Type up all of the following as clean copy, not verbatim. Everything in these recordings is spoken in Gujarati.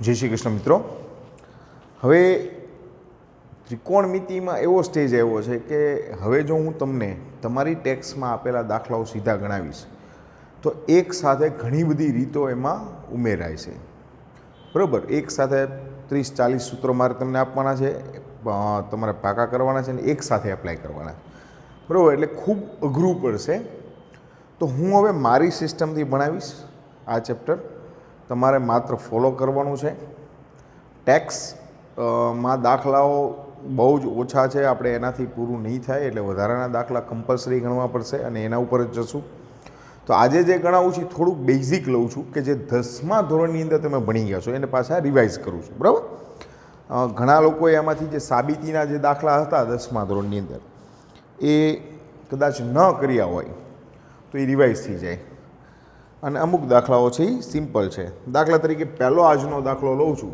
जय श्री कृष्ण मित्रों। हवे त्रिकोणमितिमां एवो स्टेज आव्यो छे के हवे जो हूँ तमने तमारी टेक्स्टमां आपेला दाखलाओ सीधा गणावीश तो एक साथे घणी बधी रीतो एमां उमेराय छे। बराबर, एक साथे 30-40 सूत्रों मारे तमने आपवाना छे, तमारे पाका करवाना छे ने एक साथे एप्लाय करवाना। बराबर, एटले खूब अघरू पड़शे। तो हूँ हवे मारी सिस्टमथी भणावीश आ चेप्टर। तमारे मात्र फॉलो करवानुं छे। टेक्स मां दाखलाओ बहु ज ओछा छे, आपणे एनाथी पूरुं नहीं थाय एटले वधाराना दाखला कम्पल्सरी गणवा पड़शे अने एना उपर ज जशुं। तो आजे जे गणावुं छुं थोड़ुंक बेઝિક लઉં છું કે જે 10મા ધોરણની અંદર તમે ભણી ગયા છો એને પાછા રિવાઇઝ કરું છું। બરાબર, ઘણા લોકોએ એમાંથી જે સાબિતીના જે દાખલા હતા 10મા ધોરણની અંદર એ કદાચ ન કર્યા હોય તો એ રિવાઇઝ થઈ જાય અને અમુક દાખલાઓ છે એ સિમ્પલ છે। દાખલા તરીકે પહેલો આજનો દાખલો લઉં છું,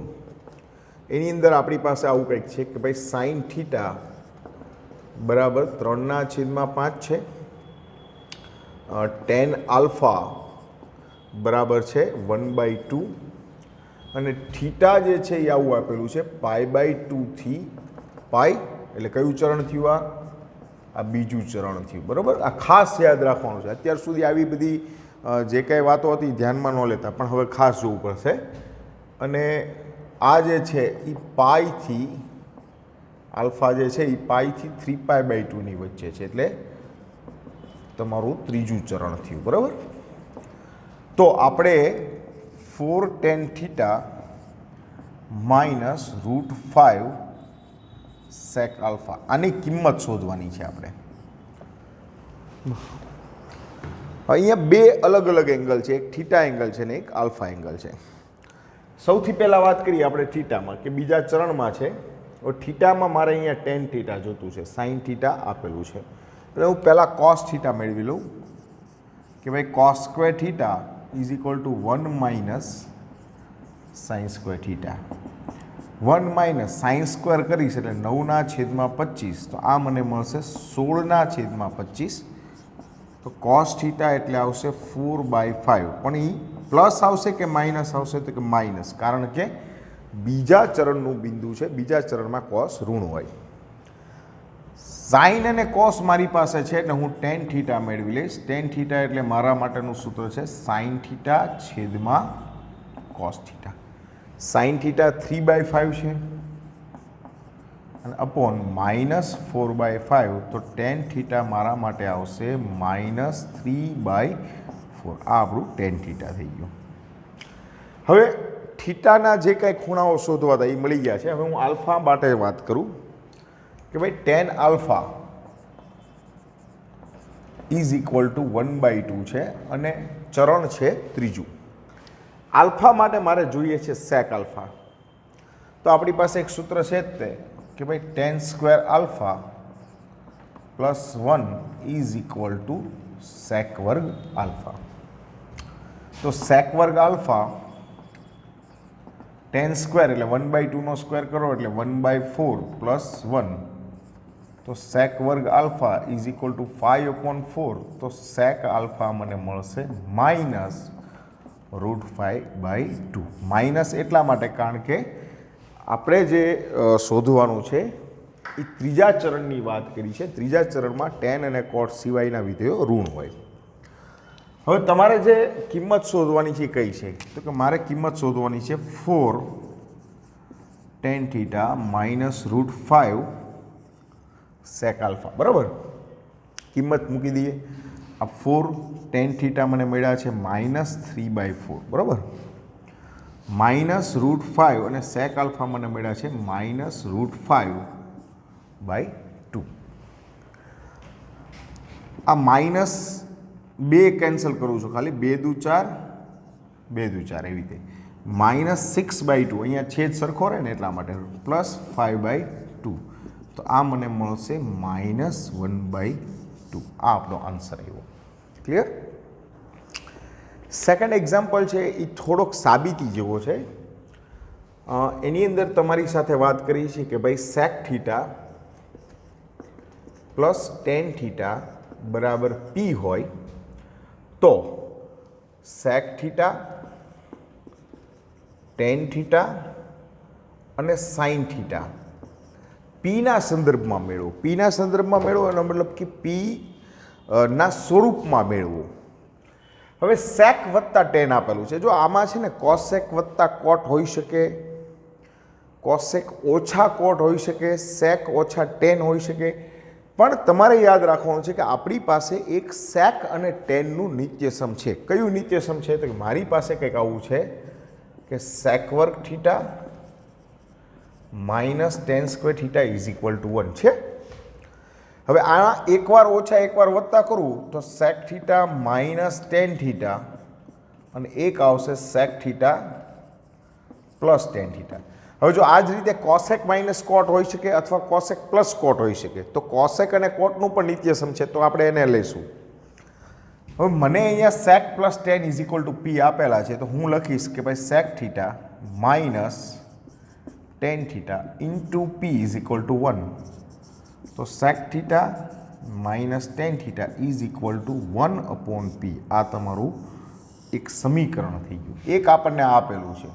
એની અંદર આપણી પાસે આવું કંઈક છે કે ભાઈ સાઇન થીટા બરાબર 3/5 છે, ટેન આલ્ફા બરાબર છે 1/2 અને થીટા જે છે એ આવું આપેલું છે π/2 થી પાઈ, એટલે કયું ચરણ થયું? આ બીજું ચરણ થયું। બરાબર, આ ખાસ યાદ રાખવાનું છે। અત્યાર સુધી આવી બધી જે કાંઈ વાતો હતી ધ્યાનમાં ન લેતા, પણ હવે ખાસ જોવું પડશે। અને આ જે છે એ પાઈથી આલ્ફા જે છે એ પાઈથી 3π/2ની વચ્ચે છે, એટલે તમારું ત્રીજું ચરણ થયું। બરાબર, તો આપણે 4 tan થીટા માઇનસ √5 સેક આલ્ફા આની કિંમત શોધવાની છે આપણે। અહીંયા બે અલગ અલગ એંગલ છે, એક થીટા એંગલ છે ને એક આલ્ફા એંગલ છે। સૌથી પહેલાં વાત કરીએ આપણે થીટામાં કે બીજા ચરણમાં છે। થીટામાં મારે અહીંયા ટેન થીટા જોતું છે, સાઇન થીટા આપેલું છે, એટલે હું પહેલાં કોસ થીટા મેળવી લઉં કે ભાઈ cos square theta is equal to 1 minus sine square theta. 1 minus sine square કરીશ એટલે 9/25, તો આ મને મળશે 16/25। તો કોસ થીટા એટલે આવશે 4/5, પણ એ પ્લસ આવશે કે માઇનસ આવશે? તો કે માઇનસ, કારણ કે બીજા ચરણનું બિંદુ છે, બીજા ચરણમાં કોસ ઋણ હોય। સાઇન અને કોસ મારી પાસે છે એટલે હું ટેન થીટા મેળવી લઈશ। ટેન થીટા એટલે મારા માટેનું સૂત્ર છે સાઇન થીટા છેદમાં કોસ થીટા। સાઇન થીટા 3/5 છે અને અપોન -4/5, તો ટેન થીટા મારા માટે આવશે -3/4। આ આપણું ટેન થીટા થઈ ગયું। હવે થીટાના જે કાંઈ ખૂણાઓ શોધવા હતા એ મળી ગયા છે। હવે હું આલ્ફા માટે વાત કરું કે ભાઈ ten alpha is equal two 1/2 છે અને ચરણ છે ત્રીજું। આલ્ફા માટે મારે જોઈએ છે સેક આલ્ફા, તો આપણી પાસે એક સૂત્ર છે જ તે કે ભાઈ tan square alpha plus 1 is equal to sec વર્ગ આલ્ફા। તો સેક વર્ગ આલ્ફા ટેન સ્ક્વેર એટલે 1/2નો સ્ક્વેર કરો એટલે 1/4 પ્લસ 1, તો સેક વર્ગ આલ્ફા ઇઝ ઇક્વલ ટુ 5/4, તો સેક આલ્ફા મને મળશે -√5/2। માઇનસ એટલા માટે કારણ કે આપણે જે શોધવાનું છે એ ત્રીજા ચરણની વાત કરી છે। ત્રીજા ચરણમાં ટેન અને કોટ સિવાયના વિધેયો ઋણ હોય। હવે તમારે જે કિંમત શોધવાની છે કઈ છે? તો કે મારે કિંમત શોધવાની છે 4 tan થીટા માઇનસ √5 સેક આલ્ફા। બરાબર, કિંમત મૂકી દઈએ। આ 4 tan થીટા મને મળ્યા છે -3/4, બરાબર, -√5 અને સેક આલ્ફા મને મળ્યા છે -√5/2। આ માઇનસ 2 કેન્સલ કરું છું, ખાલી 2 દુ 4, 2 દુ 4 એવી રીતે, -6/2 અહીંયા છેદ સરખો રહે ને એટલા માટે, +5/2, તો આ મને મળશે -1/2। આ આપણો આન્સર આવ્યો। ક્લિયર? સેકન્ડ એક્ઝામ્પલ છે એ થોડોક સાબિતી જેવો છે। એની અંદર તમારી સાથે વાત કરી છે કે ભાઈ sec theta plus tan theta બરાબર પી હોય તો સેક થીટા ટેન થીટા અને સાઇન થીટા પીના સંદર્ભમાં મેળવો. પીના સંદર્ભમાં મેળવો એનો મતલબ કે પી ના સ્વરૂપમાં મેળવો. હવે સેક વત્તા ટેન આપેલું છે. જો આમાં છે ને કોસેક વત્તા કોટ હોઈ શકે, કોસેક ઓછા કોટ હોઈ શકે, સેક ઓછા ટેન હોઈ શકે, પણ તમારે યાદ રાખવાનું છે કે આપણી પાસે એક સેક અને ટેનનું નિત્યસમ છે. કયું નિત્યસમ છે? તો મારી પાસે કંઈક આવું છે કે સેક વર્ગ theta minus ten square theta is equal to 1 છે. હવે આ એકવાર ઓછા એકવાર વત્તા કરવું તો sec theta minus tan theta અને એક આવશે sec theta plus tan theta. હવે જો આ જ રીતે કોસેક માઇનસ કોટ હોઈ શકે અથવા કોસેક પ્લસ કોટ હોઈ શકે, તો કોસેક અને કોટનું પણ નિત્યસમ છે, તો આપણે એને લઈશું. હવે મને અહીંયા sec plus tan is equal to P આપેલા છે, તો હું લખીશ કે ભાઈ sec theta minus tan theta into P is equal to 1. તો sec theta minus tan theta is equal to 1 upon P. આ તમારું એક સમીકરણ થઈ ગયું. એક આપણને આપેલું છે.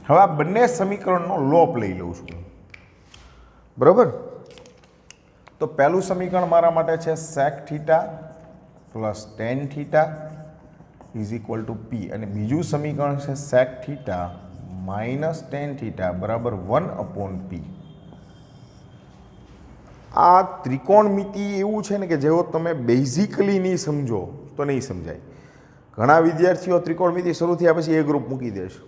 હવે આ બંને સમીકરણનો લોપ લઈ લઉં છું, બરાબર. તો પહેલું સમીકરણ મારા માટે છે sec theta plus tan theta is equal to P, અને બીજું સમીકરણ છે sec theta minus tan theta બરાબર 1 અપોન પી. આ ત્રિકોણમિતિ એવું છે ને કે જેવો તમે બેઝિકલી નહીં સમજો તો નહીં સમજાય. ઘણા વિદ્યાર્થીઓ ત્રિકોણમિતિ શરૂ થયા પછી એ ગ્રુપ મૂકી દેશે.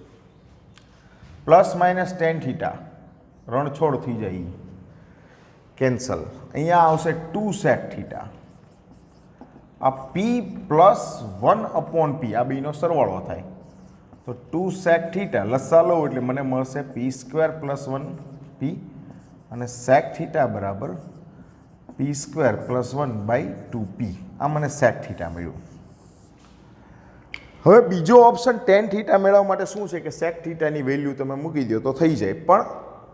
Plus minus tan theta Ranchhod થઈ જાય, કેન્સલ. અહીંયા આવશે 2 સેક થીટા. આ પી પ્લસ 1 અપોન પી, આ બેનો સરવાળો થાય તો 2 સેક થીટા લસા લો એટલે મને મળશે પી સ્ક્વેર પ્લસ 1 પી, અને સેક થીટા બરાબર પી સ્ક્વેર પ્લસ 1 બાય 2 પી. આ મને સેક થીટા મળ્યું. હવે બીજો ઓપ્શન ટેન થીટા મેળવવા માટે શું છે કે સેક થીટાની વેલ્યુ તમે મૂકી દો તો થઈ જાય, પણ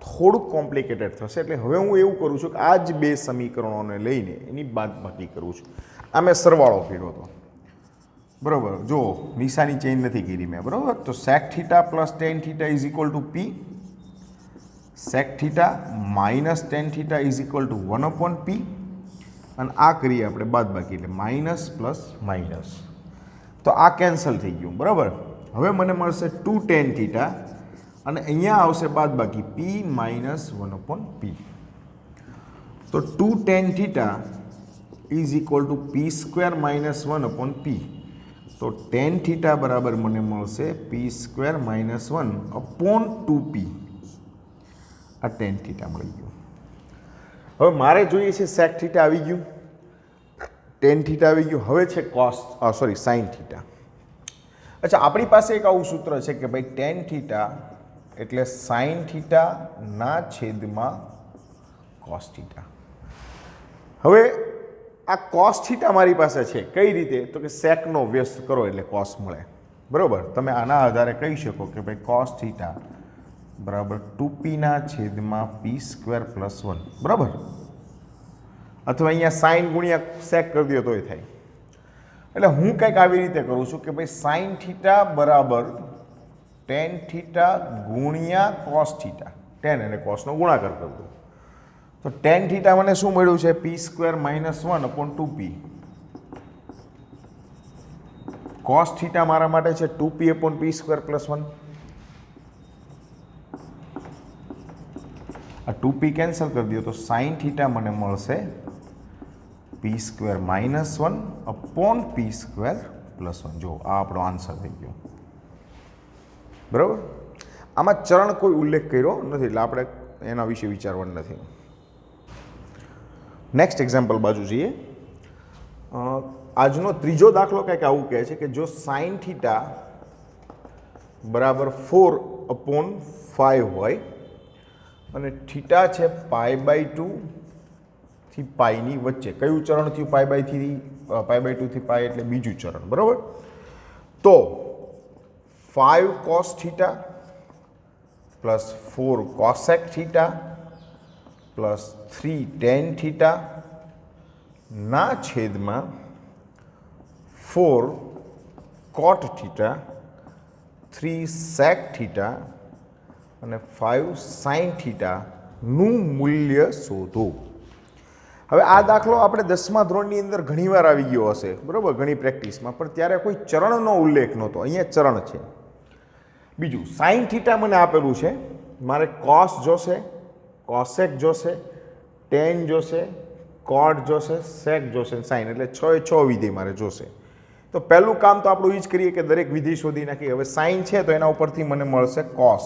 થોડુંક કોમ્પ્લિકેટેડ થશે. એટલે હવે હું એવું કરું છું કે આ જ બે સમીકરણોને લઈને એની બાદબાકી કરું છું. આ મેં સરવાળો કર્યો હતો, બરાબર. જો નિશાની ચેન્જ નથી કરી મેં, બરાબર. તો sec theta plus tan theta is equal to P, sec theta minus tan theta is equal to 1 upon P, અને આ કરીએ આપણે બાદબાકી એટલે માઇનસ પ્લસ માઇનસ, તો આ કેન્સલ થઈ ગયું, બરાબર. હવે મને મળશે 2 ટેન થીટા અને અહીંયા આવશે બાદબાકી પી માઇનસ 1 અપોન પી. તો 2 tan theta is equal to P square minus 1 upon P. તો ટેન થીટા બરાબર મને મળશે P square minus 1 upon 2 P. આ ટેન થીટા મળી ગયું. હવે મારે જોઈએ છે સેક થીટા આવી ગયું, ટેન થીટા આવી ગયું. હવે છે સાઇન થીટા. અચ્છા, આપણી પાસે એક આવું સૂત્ર છે કે ભાઈ ટેન થીટા એટલે સાઇન થીટા ના છેદમાં કોસ થીટા. હવે આ કોસ થીટા મારી પાસે છે. કઈ રીતે? તો કે સેકનો વ્યસ્ત કરો એટલે કોસ મળે, બરાબર. તમે આના આધારે કહી શકો કે ભાઈ કોસ થીટા બરાબર 2p ના છેદમાં પી સ્ક્વેર પ્લસ 1, બરાબર. અથવા અહીંયા સાઇન ગુણ્યા સેક કરી દો તોય થાય. એટલે હું કંઈક આવી રીતે કરું છું કે ભાઈ સાઇન થીટા બરાબર ટેન થીટા ગુણ્યા કોસ થીટા, ટેન અને કોસનો ગુણાકાર કરી દો. તો ટેન થીટા મને શું મળ્યું છે? P square minus 1 upon 2p. Cos theta મારા માટે છે 2p અપોન પી સ્ક્વેર પ્લસ 1. આ 2p કેન્સલ કરી દો તો સાઇન થીટા મને મળશે પી સ્ક્વેર માઇનસ 1 અપોન પી સ્ક્વેર પ્લસ 1. જો આ આપણો આન્સર થઈ ગયો, બરાબર. આમાં ચરણ કોઈ ઉલ્લેખ કર્યો નથી એટલે આપણે એના વિશે વિચારવાનું નથી. નેક્સ્ટ એક્ઝામ્પલ બાજુ જઈએ. આજનો ત્રીજો દાખલો કંઈક આવું કહે છે કે જો સાઇન થીટા બરાબર 4 અપોન 5 હોય અને થીટા છે π/2 થી પાઈની વચ્ચે. કયું ચરણ થયું? π/2 થી પાઈ એટલે બીજું ચરણ, બરાબર. તો 5 cos theta plus 4 cosec theta plus 3 tan theta ના છેદમાં 4 cot થીટા 3 sec થીટા અને 5 sin થીટાનું મૂલ્ય શોધો. હવે આ દાખલો આપણે 10મા ધોરણની અંદર ઘણીવાર આવી ગયો હશે, બરાબર, ઘણી પ્રેક્ટિસમાં, પણ ત્યારે કોઈ ચરણનો ઉલ્લેખ નહોતો. અહીંયા ચરણ છે. બીજું sin થીટા મને આપેલું છે, મારે cos જોશે, cosec જોશે, tan જોશે, cot જોશે, sec જોશે, sin, એટલે 6 એ 6 વિધેય મારે જોશે. તો પહેલું કામ તો આપણું એ જ કરીએ કે દરેક વિધેય શોધી નાખીએ. હવે sin છે તો એના ઉપરથી મને મળશે cos,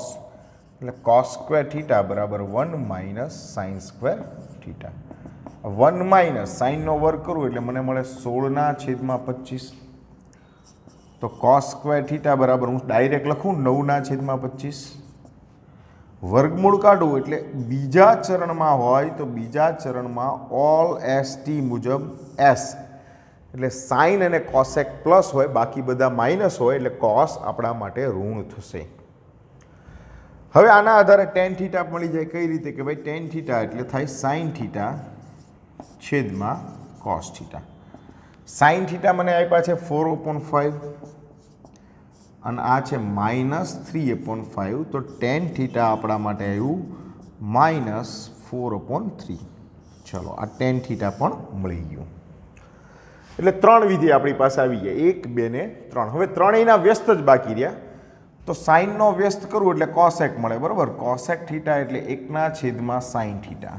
એટલે cos સ્ક્વેર થીટા બરાબર 1 minus sin square theta. 1 minus સાઇનનો વર્ગ કરું એટલે મને મળે 16/25. તો cos સ્ક્વેર થીટા બરાબર હું ડાયરેક્ટ લખું 9/25. વર્ગમૂળ કાઢું એટલે બીજા ચરણમાં હોય તો બીજા ચરણમાં ઓલ ST મુજબ S, એટલે સાઇન અને કોસેક પ્લસ હોય, બાકી બધા માઇનસ હોય, એટલે કોસ આપણા માટે ઋણ થશે. હવે આના આધારે ટેન થીટા મળી જાય. કઈ રીતે કે ભાઈ ટેન થીટા એટલે થાય સાઇન થીટા છેદમાં કોસ થીટા. સાઇન થીટા મને આપ્યા છે 4/5 અને આ છે -3/5. તો ટેન થીટા આપણા માટે આવ્યું -4/3. ચલો, આ ટેન થીટા પણ મળી ગયું. એટલે 3 વિધેય આપણી પાસે આવી ગયા, 1, 2 ને 3. હવે ત્રણેયના વ્યસ્ત જ બાકી રહ્યા. તો સાઇનનો વ્યસ્ત કરું એટલે કોસેક મળે, બરાબર. કોસેક થીટા એટલે 1/sin થીટા.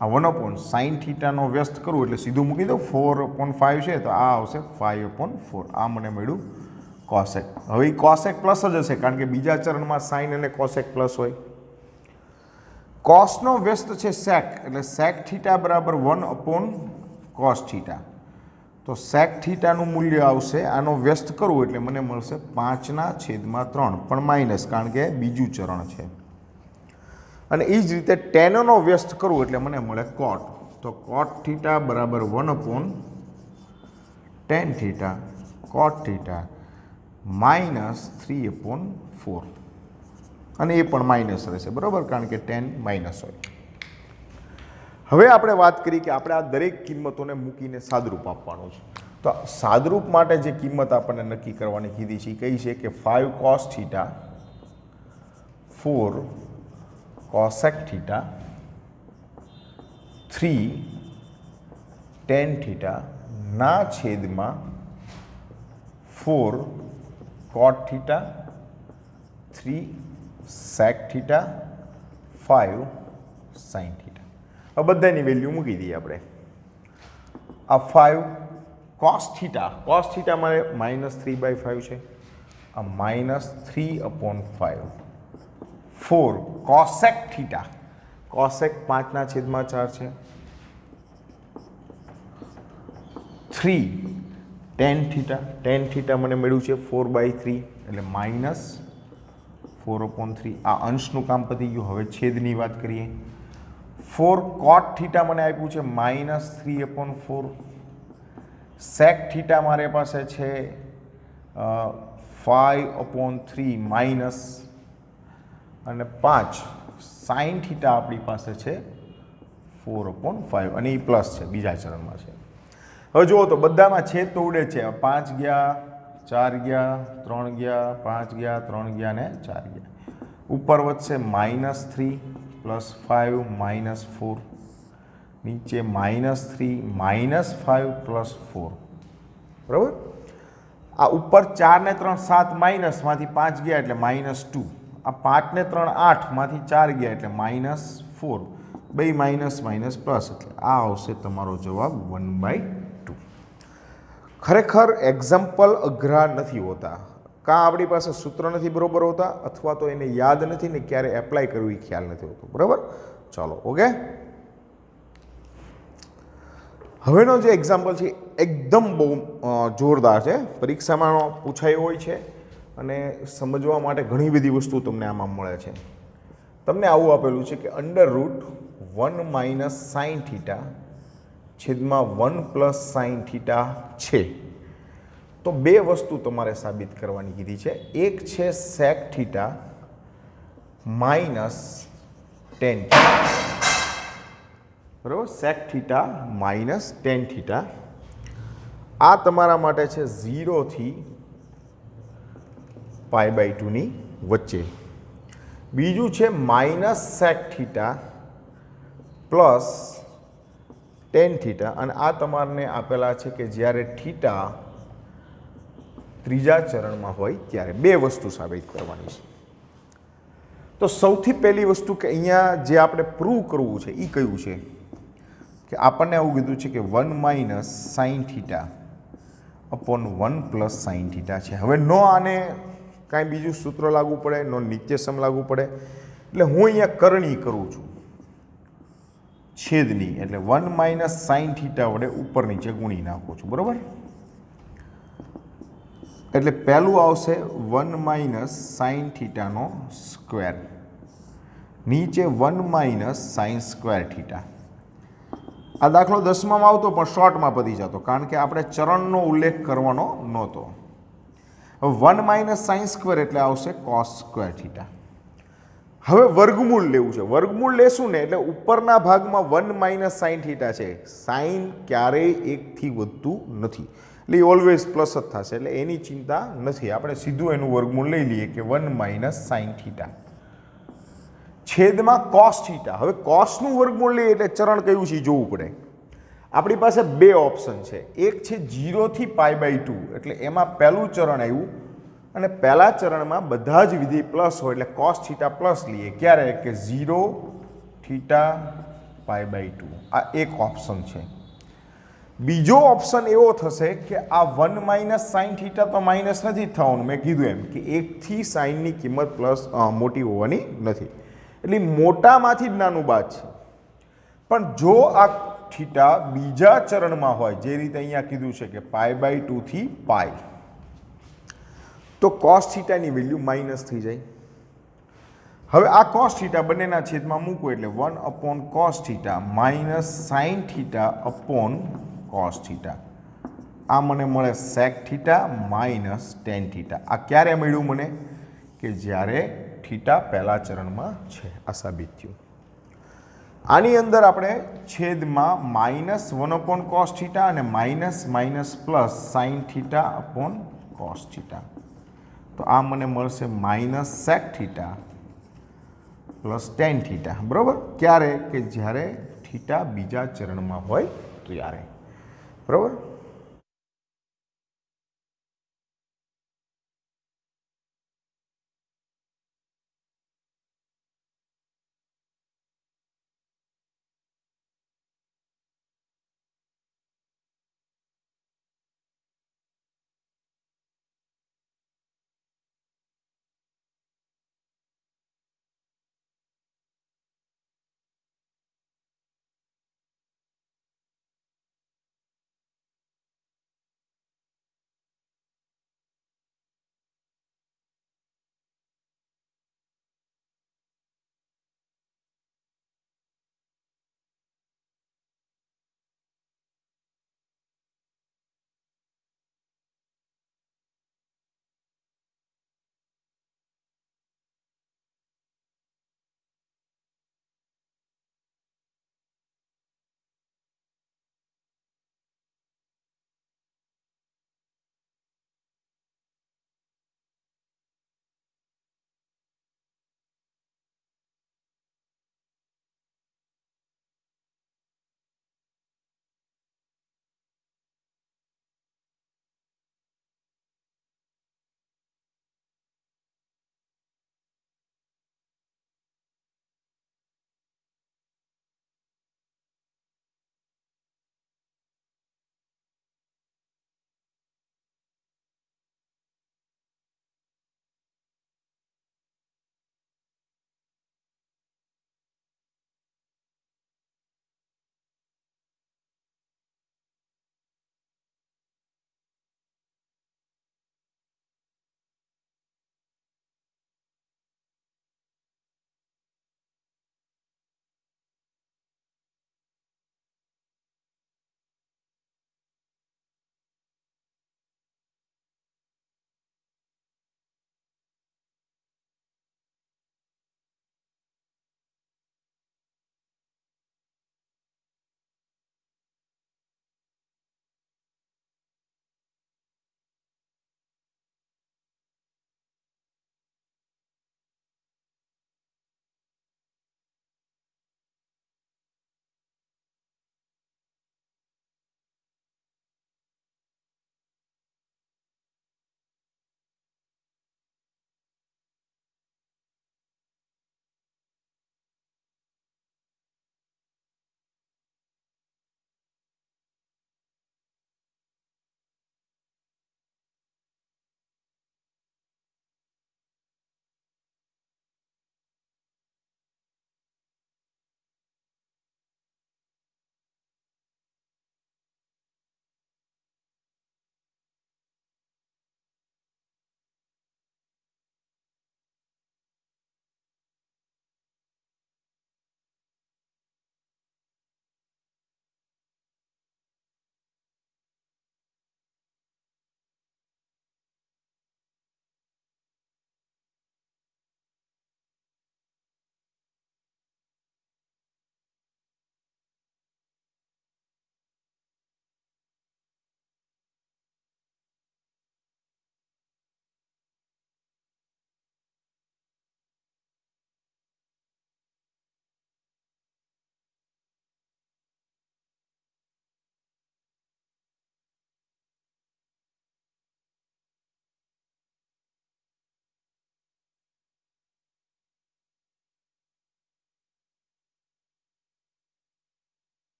આ 1/sin થીટાનો વ્યસ્ત કરું એટલે સીધું મૂકી દઉં, 4/5 છે તો આ આવશે 5/4. આ મને મળ્યું કોસેક. હવે કોસેક પ્લસ જ હશે કારણ કે બીજા ચરણમાં સાઇન અને કોસેક પ્લસ હોય. કોસનો વ્યસ્ત છે સેક, એટલે સેક થીટા બરાબર 1/cos થીટા. તો સેક થીટાનું મૂલ્ય આવશે, આનો વ્યસ્ત કરું એટલે મને મળશે 5/3, પણ માઇનસ કારણ કે બીજું ચરણ છે. અને એ જ રીતે ટેનનો વ્યસ્ત કરું એટલે મને મળે કોટ. તો કોટ થીટા બરાબર 1/tan થીટા કોટ થીટા -3/4. અને એ પણ માઇનસ રહેશે, બરાબર, કારણ કે ટેન માઇનસ હોય. હવે આપણે વાત કરી કે આપણે આ દરેક કિંમતોને મૂકીને સાદરૂપ આપવાનું છે. તો સાદરૂપ માટે જે કિંમત આપણને નક્કી કરવાની કીધી છે એ કઈ છે કે 5 cos theta 4 cosec theta 3 tan theta ના છેદમાં 4 cot theta 3 sec theta 5 sin theta. આ બધાની વેલ્યુ મૂકી દઈએ આપણે. આ 5 cos થીટા મારે -3/5 છે, આ -3/5. 4 cosec થીટા, cosec 5/4 છે. 3 tan થીટા મને મળ્યું છે 4/3, એટલે -4/3. આ અંશનું કામ પતી ગયું. હવે છેદની વાત કરીએ. 4 cot થીટા મને આપ્યું છે -3/4. sec થીટા મારી પાસે છે 5/3 માઇનસ, અને 5 sin થીટા આપણી પાસે છે 4/5, અને એ પ્લસ છે, બીજા ચરણમાં છે. હવે જુઓ તો બધામાં છેદ તો ઉડે છે. 5 ગયા, 4 ગયા, 3 ગયા, 5 ગયા, 3 ગયા ને 4 ગયા. ઉપર વધશે -3 +5 -4, નીચે -3 -5 +4, બરાબર. આ ઉપર 4 ને 3 7 માઇનસમાંથી 5 ગયા એટલે -2. આ 5 ને 3 8 માંથી 4 ગયા એટલે -4. બે માઇનસ માઇનસ પ્લસ, એટલે આ આવશે તમારો જવાબ 1/2. ખરેખર એક્ઝામ્પલ અઘરા નથી હોતા. કાં આપણી પાસે સૂત્ર નથી બરોબર હોતા, અથવા તો એને યાદ નથી ને ક્યારે એપ્લાય કરવું એ ખ્યાલ નથી હોતો, બરાબર. ચાલો, ઓકે. હવેનો જે એક્ઝામ્પલ છે એકદમ બહુ જોરદાર છે, પરીક્ષામાં પૂછાયો હોય છે અને સમજવા માટે ઘણી બધી વસ્તુ તમને આમાં મળે છે. તમને આવું આપેલું છે કે √1 - sin થીટા છેદમાં 1 + sin થીટા છે. તો બે વસ્તુ તમારે સાબિત કરવાની કીધી છે. એક છે sec થીટા -tan થીટા, બરાબર. sec theta -tan theta. આ તમારા માટે છે 0 થી π/2ની વચ્ચે. બીજું છે -sec theta plus tan theta, અને આ તમારને આપેલા છે કે જ્યારે થીટા ત્રીજા ચરણમાં હોય ત્યારે. બે વસ્તુ સાબિત કરવાની છે. તો સૌથી પહેલી વસ્તુ કે અહીંયા જે આપણે પ્રૂવ કરવું છે એ કયું છે કે આપણને આવું કીધું છે કે 1 - sin theta upon 1 + sin theta છે. હવે નો આને કાંઈ બીજું સૂત્ર લાગુ પડે, નો નિત્યસમ લાગુ પડે, એટલે હું અહીંયા કરણી કરું છું છેદની, એટલે 1 - sin થીટા વડે ઉપર નીચે ગુણી નાખું છું. બરાબર? એટલે પહેલું આવશે 1 - sin થીટાનો સ્ક્વેર, નીચે 1 - sin સ્ક્વેર થીટા. આ દાખલો 10માં આવતો પણ શોર્ટમાં પતી જતો, કારણ કે આપણે ચરણનો ઉલ્લેખ કરવાનો નહોતો. હવે 1 - sin સ્ક્વેર એટલે આવશે cos સ્ક્વેર થીટા. હવે વર્ગમૂળ લેવું છે. વર્ગમૂળ લેશું ને એટલે ઉપરના ભાગમાં 1 - sin થીટા છે. સાઇન ક્યારેય એકથી વધતું નથી, એટલે એ ઓલવેઝ પ્લસ જ થશે, એટલે એની ચિંતા નથી. આપણે સીધું એનું વર્ગમૂળ લઈ લઈએ કે 1 - sin થીટા છેદમાં cos થીટા. હવે કોસનું વર્ગમૂળ લઈએ એટલે ચરણ કયું છે જોવું પડે. આપણી પાસે બે ઓપ્શન છે. એક છે 0 થી π/2, એટલે એમાં પહેલું ચરણ આવ્યું અને પહેલા ચરણમાં બધા જ વિધેય પ્લસ હોય એટલે cos થીટા પ્લસ લઈએ. ક્યારે? કે 0 થીટા π/2. આ એક ઓપ્શન છે. બીજો ઓપ્શન એવો થશે કે આ 1 - sin થીટા તો માઇનસ નથી થવાનું, મેં કીધું એમ કે 1 થી સાઇનની કિંમત પ્લસ મોટી હોવાની નથી, એટલે મોટામાંથી જ નાનું બાદ છે. પણ જો આ થીટા બીજા ચરણમાં હોય, જે રીતે અહીંયા કીધું છે કે π/2 થી π, તો cos થીટાની વેલ્યુ માઇનસ થઈ જાય. હવે આ cos થીટા બંનેના છેદમાં મૂકવું એટલે 1 / cos theta minus sin theta upon cos theta. આ મને મળે sec theta minus tan theta. આ ક્યારે મળ્યું મને? કે જ્યારે થીટા પહેલા ચરણમાં છે. આ સાબિત થયું. આની અંદર આપણે છેદમાં -1 / cos થીટા અને minus plus sin theta upon cos theta. તો આ મને મળશે -sec theta plus tan theta. બરાબર? ક્યારે? કે જ્યારે થીટા બીજા ચરણમાં હોય ત્યારે. બરાબર?